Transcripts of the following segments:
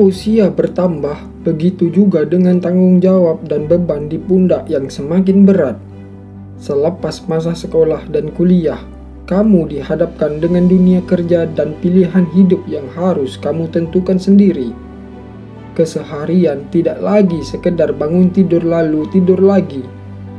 Usia bertambah, begitu juga dengan tanggung jawab dan beban di pundak yang semakin berat. Selepas masa sekolah dan kuliah, kamu dihadapkan dengan dunia kerja dan pilihan hidup yang harus kamu tentukan sendiri. Keseharian tidak lagi sekedar bangun tidur lalu tidur lagi,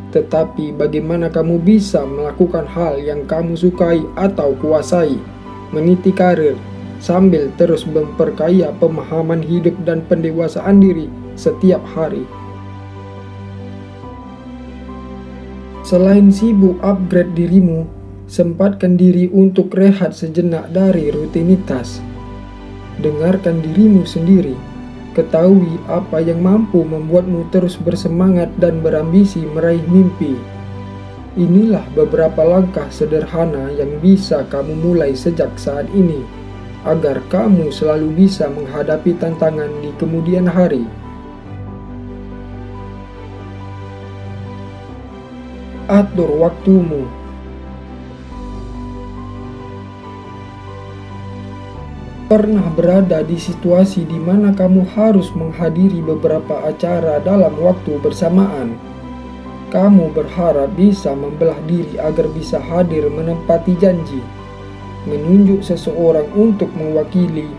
tetapi bagaimana kamu bisa melakukan hal yang kamu sukai atau kuasai, meniti karir, sambil terus memperkaya pemahaman hidup dan pendewasaan diri setiap hari. Selain sibuk upgrade dirimu, sempatkan diri untuk rehat sejenak dari rutinitas. Dengarkan dirimu sendiri, ketahui apa yang mampu membuatmu terus bersemangat dan berambisi meraih mimpi. Inilah beberapa langkah sederhana yang bisa kamu mulai sejak saat ini, agar kamu selalu bisa menghadapi tantangan di kemudian hari. Atur waktumu. Pernah berada di situasi di mana kamu harus menghadiri beberapa acara dalam waktu bersamaan? Kamu berharap bisa membelah diri agar bisa hadir menepati janji, menunjuk seseorang untuk mewakili,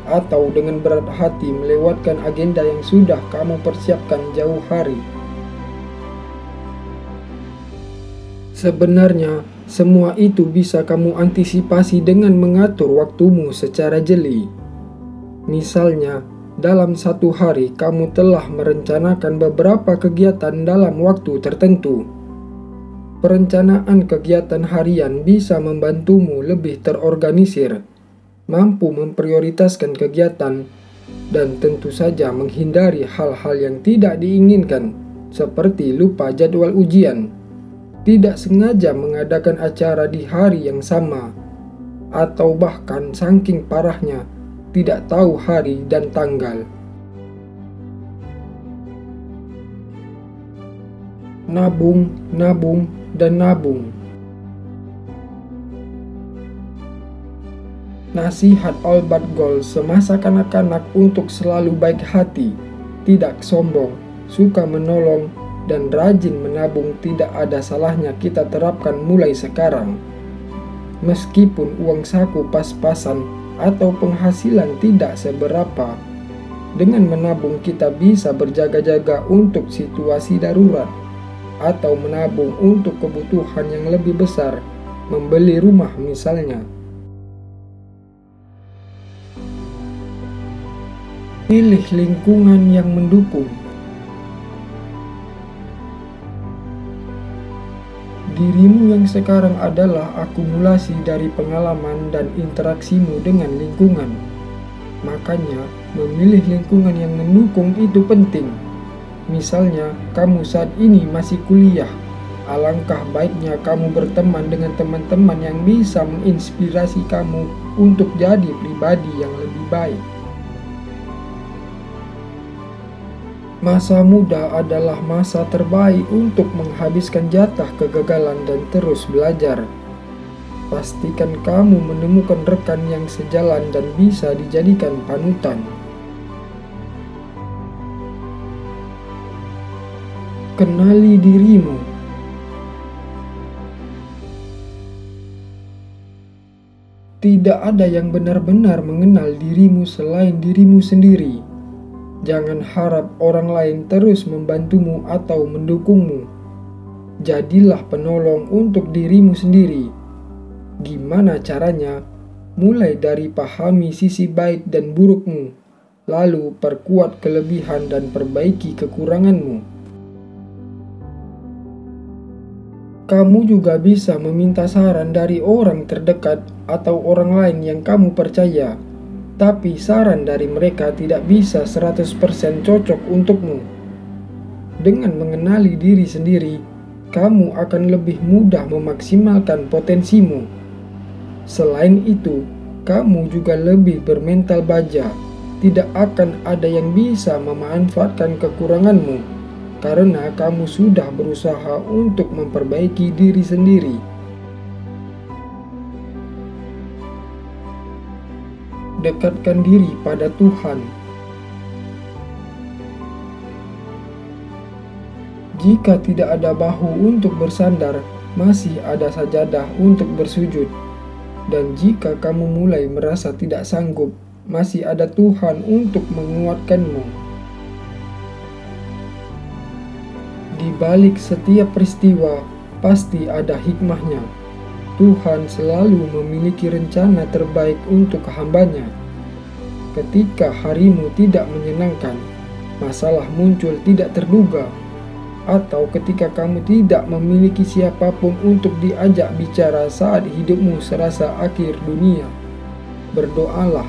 atau dengan berat hati melewatkan agenda yang sudah kamu persiapkan jauh hari. Sebenarnya, semua itu bisa kamu antisipasi dengan mengatur waktumu secara jeli. Misalnya, dalam satu hari kamu telah merencanakan beberapa kegiatan dalam waktu tertentu. Perencanaan kegiatan harian bisa membantumu lebih terorganisir, mampu memprioritaskan kegiatan, dan tentu saja menghindari hal-hal yang tidak diinginkan, seperti lupa jadwal ujian, tidak sengaja mengadakan acara di hari yang sama, atau bahkan saking parahnya, tidak tahu hari dan tanggal. Nabung, nabung, dan nabung. Nasihat Albert Gold semasa kanak-kanak untuk selalu baik hati, tidak sombong, suka menolong, dan rajin menabung tidak ada salahnya kita terapkan mulai sekarang. Meskipun uang saku pas-pasan atau penghasilan tidak seberapa, dengan menabung kita bisa berjaga-jaga untuk situasi darurat, atau menabung untuk kebutuhan yang lebih besar, membeli rumah misalnya. Pilih lingkungan yang mendukung. Dirimu yang sekarang adalah akumulasi dari pengalaman dan interaksimu dengan lingkungan. Makanya, memilih lingkungan yang mendukung itu penting. Misalnya, kamu saat ini masih kuliah. Alangkah baiknya kamu berteman dengan teman-teman yang bisa menginspirasi kamu untuk jadi pribadi yang lebih baik. Masa muda adalah masa terbaik untuk menghabiskan jatah kegagalan dan terus belajar. Pastikan kamu menemukan rekan yang sejalan dan bisa dijadikan panutan. Kenali dirimu. Tidak ada yang benar-benar mengenal dirimu selain dirimu sendiri. Jangan harap orang lain terus membantumu atau mendukungmu. Jadilah penolong untuk dirimu sendiri. Gimana caranya? Mulai dari pahami sisi baik dan burukmu, lalu perkuat kelebihan dan perbaiki kekuranganmu. Kamu juga bisa meminta saran dari orang terdekat atau orang lain yang kamu percaya. Tapi saran dari mereka tidak bisa 100% cocok untukmu. Dengan mengenali diri sendiri, kamu akan lebih mudah memaksimalkan potensimu. Selain itu, kamu juga lebih bermental baja. Tidak akan ada yang bisa memanfaatkan kekuranganmu, karena kamu sudah berusaha untuk memperbaiki diri sendiri. Dekatkan diri pada Tuhan. Jika tidak ada bahu untuk bersandar, masih ada sajadah untuk bersujud. Dan jika kamu mulai merasa tidak sanggup, masih ada Tuhan untuk menguatkanmu. Di balik setiap peristiwa, pasti ada hikmahnya. Tuhan selalu memiliki rencana terbaik untuk hamba-Nya. Ketika harimu tidak menyenangkan, masalah muncul tidak terduga, atau ketika kamu tidak memiliki siapapun untuk diajak bicara saat hidupmu serasa akhir dunia, berdoalah,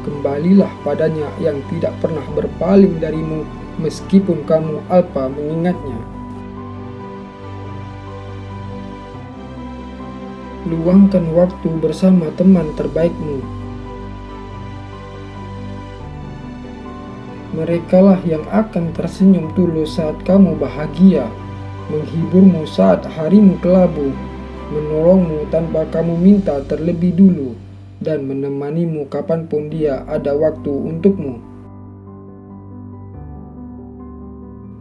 kembalilah padanya yang tidak pernah berpaling darimu meskipun kamu alpa mengingatnya. Luangkan waktu bersama teman terbaikmu. Merekalah yang akan tersenyum tulus saat kamu bahagia, menghiburmu saat harimu kelabu, menolongmu tanpa kamu minta terlebih dulu, dan menemanimu kapanpun dia ada waktu untukmu.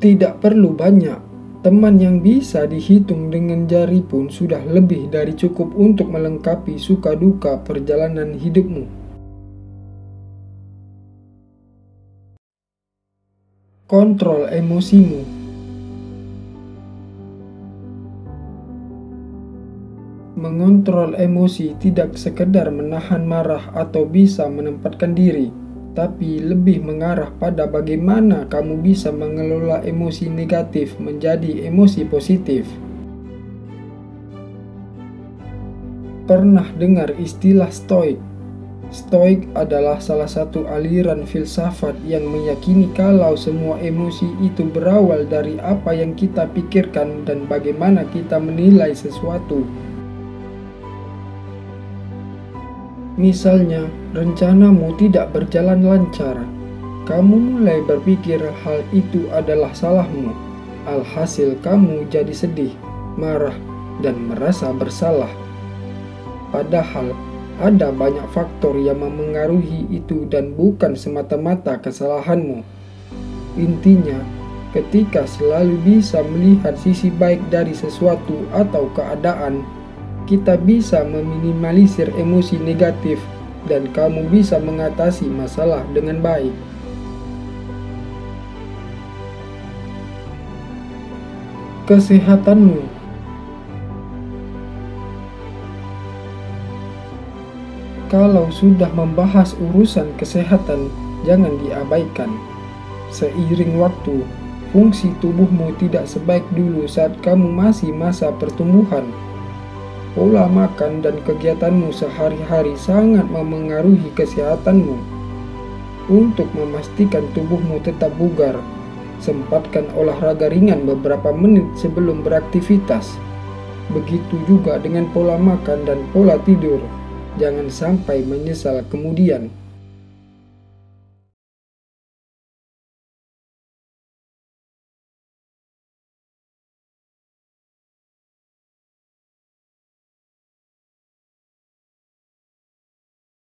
Tidak perlu banyak, teman yang bisa dihitung dengan jari pun sudah lebih dari cukup untuk melengkapi suka duka perjalanan hidupmu. Kontrol emosimu. Mengontrol emosi tidak sekedar menahan marah atau bisa menempatkan diri, tapi lebih mengarah pada bagaimana kamu bisa mengelola emosi negatif menjadi emosi positif. Pernah dengar istilah stoik? Stoik adalah salah satu aliran filsafat yang meyakini kalau semua emosi itu berawal dari apa yang kita pikirkan dan bagaimana kita menilai sesuatu. Misalnya, rencanamu tidak berjalan lancar. Kamu mulai berpikir hal itu adalah salahmu. Alhasil kamu jadi sedih, marah, dan merasa bersalah. Padahal, ada banyak faktor yang memengaruhi itu dan bukan semata-mata kesalahanmu. Intinya, ketika selalu bisa melihat sisi baik dari sesuatu atau keadaan, kita bisa meminimalisir emosi negatif dan kamu bisa mengatasi masalah dengan baik. Kesehatanmu. Kalau sudah membahas urusan kesehatan, jangan diabaikan. Seiring waktu, fungsi tubuhmu tidak sebaik dulu saat kamu masih masa pertumbuhan. Pola makan dan kegiatanmu sehari-hari sangat memengaruhi kesehatanmu. Untuk memastikan tubuhmu tetap bugar, sempatkan olahraga ringan beberapa menit sebelum beraktivitas. Begitu juga dengan pola makan dan pola tidur. Jangan sampai menyesal kemudian.